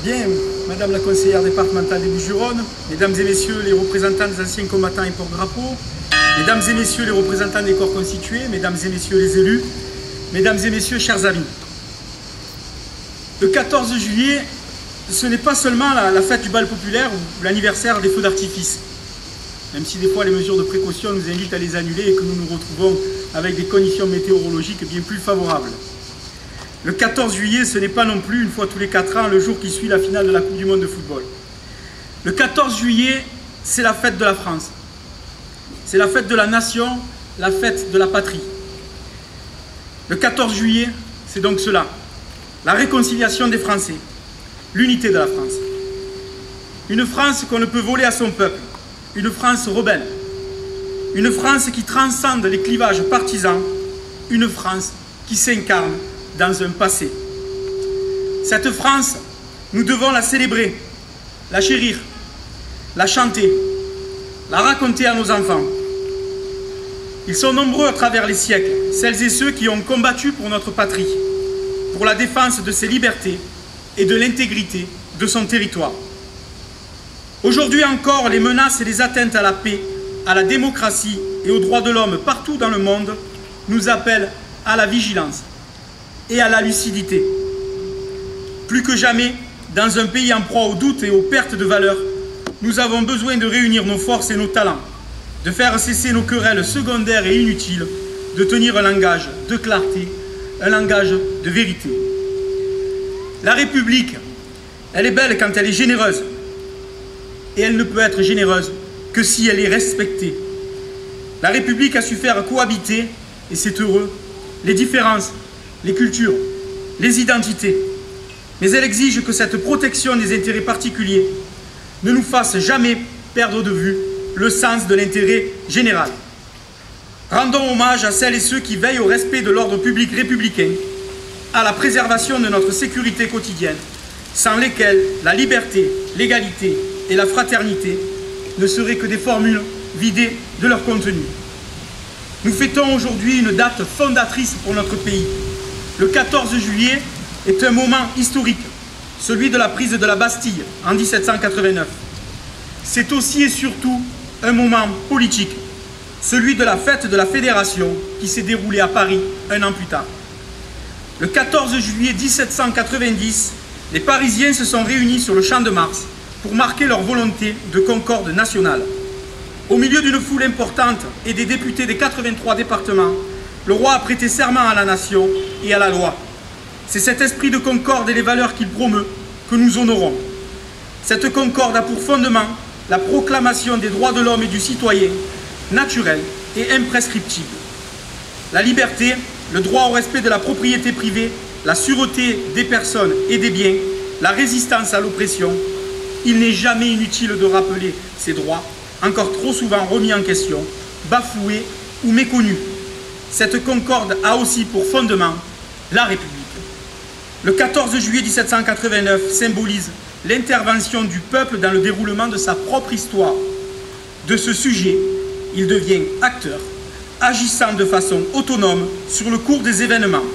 Bien, Madame la conseillère départementale des Bouches-du-Rhône, Mesdames et Messieurs les représentants des anciens combattants et porte-drapeaux, Mesdames et Messieurs les représentants des corps constitués, Mesdames et Messieurs les élus, Mesdames et Messieurs, chers amis. Le 14 juillet, ce n'est pas seulement la fête du bal populaire ou l'anniversaire des feux d'artifice, même si des fois les mesures de précaution nous invitent à les annuler et que nous nous retrouvons avec des conditions météorologiques bien plus favorables. Le 14 juillet, ce n'est pas non plus, une fois tous les 4 ans, le jour qui suit la finale de la Coupe du Monde de football. Le 14 juillet, c'est la fête de la France. C'est la fête de la nation, la fête de la patrie. Le 14 juillet, c'est donc cela. La réconciliation des Français, l'unité de la France. Une France qu'on ne peut voler à son peuple, une France rebelle, une France qui transcende les clivages partisans, une France qui s'incarne dans un passé. Cette France, nous devons la célébrer, la chérir, la chanter, la raconter à nos enfants. Ils sont nombreux à travers les siècles, celles et ceux qui ont combattu pour notre patrie, pour la défense de ses libertés et de l'intégrité de son territoire. Aujourd'hui encore, les menaces et les atteintes à la paix, à la démocratie et aux droits de l'homme partout dans le monde nous appellent à la vigilance et à la lucidité. Plus que jamais, dans un pays en proie aux doutes et aux pertes de valeur, nous avons besoin de réunir nos forces et nos talents, de faire cesser nos querelles secondaires et inutiles, de tenir un langage de clarté, un langage de vérité. La République, elle est belle quand elle est généreuse, et elle ne peut être généreuse que si elle est respectée. La République a su faire cohabiter, et c'est heureux, les différences, les cultures, les identités. Mais elle exige que cette protection des intérêts particuliers ne nous fasse jamais perdre de vue le sens de l'intérêt général. Rendons hommage à celles et ceux qui veillent au respect de l'ordre public républicain, à la préservation de notre sécurité quotidienne, sans lesquelles la liberté, l'égalité et la fraternité ne seraient que des formules vidées de leur contenu. Nous fêtons aujourd'hui une date fondatrice pour notre pays. Le 14 juillet est un moment historique, celui de la prise de la Bastille en 1789. C'est aussi et surtout un moment politique, celui de la fête de la Fédération qui s'est déroulée à Paris un an plus tard. Le 14 juillet 1790, les Parisiens se sont réunis sur le Champ de Mars pour marquer leur volonté de concorde nationale. Au milieu d'une foule importante et des députés des 83 départements, le roi a prêté serment à la nation et à la loi. C'est cet esprit de concorde et les valeurs qu'il promeut que nous honorons. Cette concorde a pour fondement la proclamation des droits de l'homme et du citoyen, naturels et imprescriptibles. La liberté, le droit au respect de la propriété privée, la sûreté des personnes et des biens, la résistance à l'oppression. Il n'est jamais inutile de rappeler ces droits, encore trop souvent remis en question, bafoués ou méconnus. Cette concorde a aussi pour fondement la République. Le 14 juillet 1789 symbolise l'intervention du peuple dans le déroulement de sa propre histoire. De ce sujet, il devient acteur, agissant de façon autonome sur le cours des événements.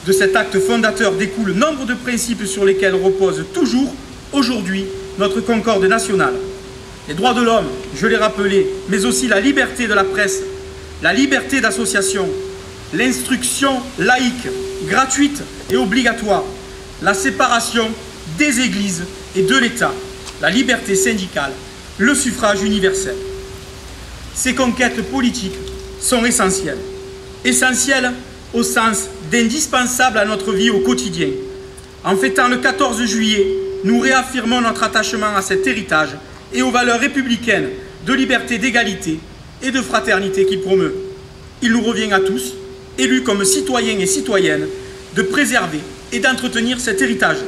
De cet acte fondateur découle nombre de principes sur lesquels repose toujours, aujourd'hui, notre concorde nationale. Les droits de l'homme, je l'ai rappelé, mais aussi la liberté de la presse, la liberté d'association, l'instruction laïque, gratuite et obligatoire, la séparation des églises et de l'État, la liberté syndicale, le suffrage universel. Ces conquêtes politiques sont essentielles. Essentielles au sens d'indispensable à notre vie au quotidien. En fêtant le 14 juillet, nous réaffirmons notre attachement à cet héritage et aux valeurs républicaines de liberté, d'égalité et de fraternité qu'il promeut. Il nous revient à tous, élus comme citoyens et citoyennes, de préserver et d'entretenir cet héritage.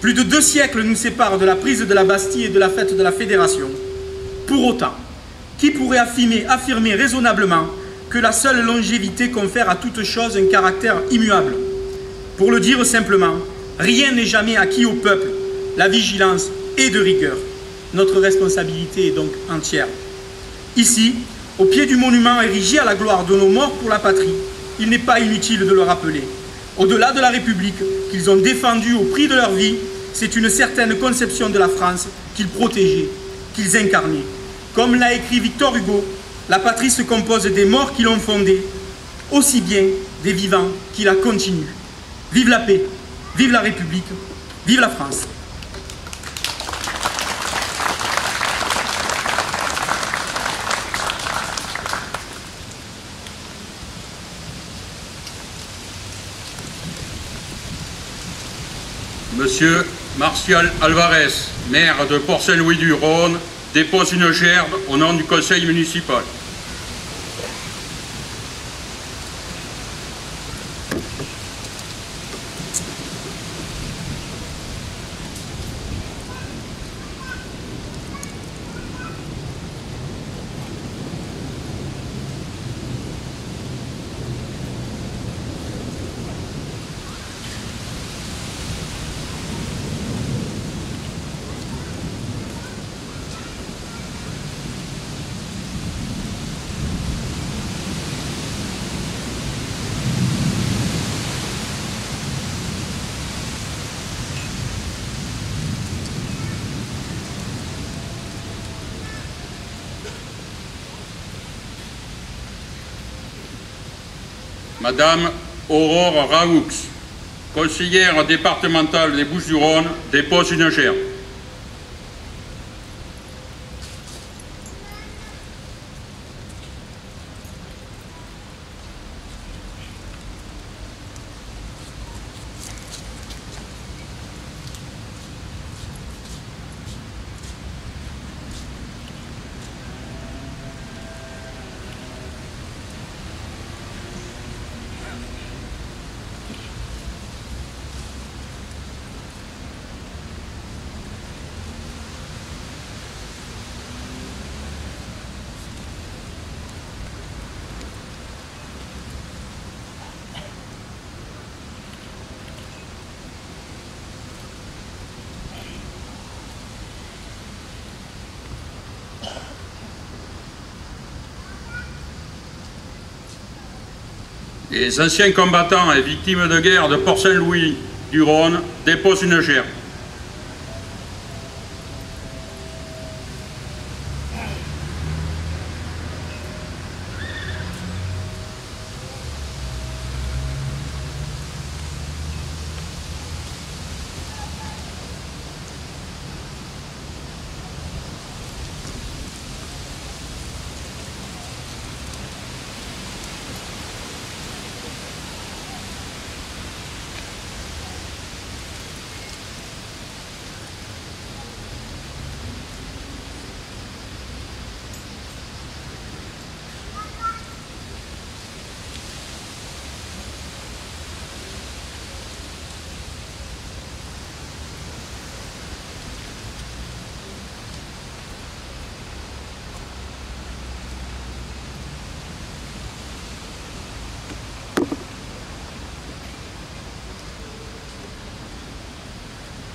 Plus de 2 siècles nous séparent de la prise de la Bastille et de la fête de la Fédération. Pour autant, qui pourrait affirmer raisonnablement que la seule longévité confère à toute chose un caractère immuable? Pour le dire simplement, rien n'est jamais acquis au peuple. La vigilance est de rigueur. Notre responsabilité est donc entière. Ici, au pied du monument érigé à la gloire de nos morts pour la patrie, il n'est pas inutile de le rappeler. Au-delà de la République qu'ils ont défendue au prix de leur vie, c'est une certaine conception de la France qu'ils protégeaient, qu'ils incarnaient. Comme l'a écrit Victor Hugo, la patrie se compose des morts qui l'ont fondée, aussi bien des vivants qui la continuent. Vive la paix, vive la République, vive la France. Monsieur Martial Alvarez, maire de Port-Saint-Louis-du-Rhône, dépose une gerbe au nom du conseil municipal. Madame Aurore Raoux, conseillère départementale des Bouches-du-Rhône, dépose une gerbe. Les anciens combattants et victimes de guerre de Port-Saint-Louis-du-Rhône déposent une gerbe.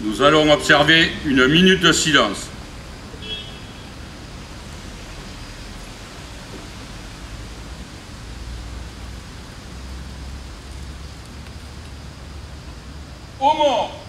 Nous allons observer une minute de silence. Aux morts!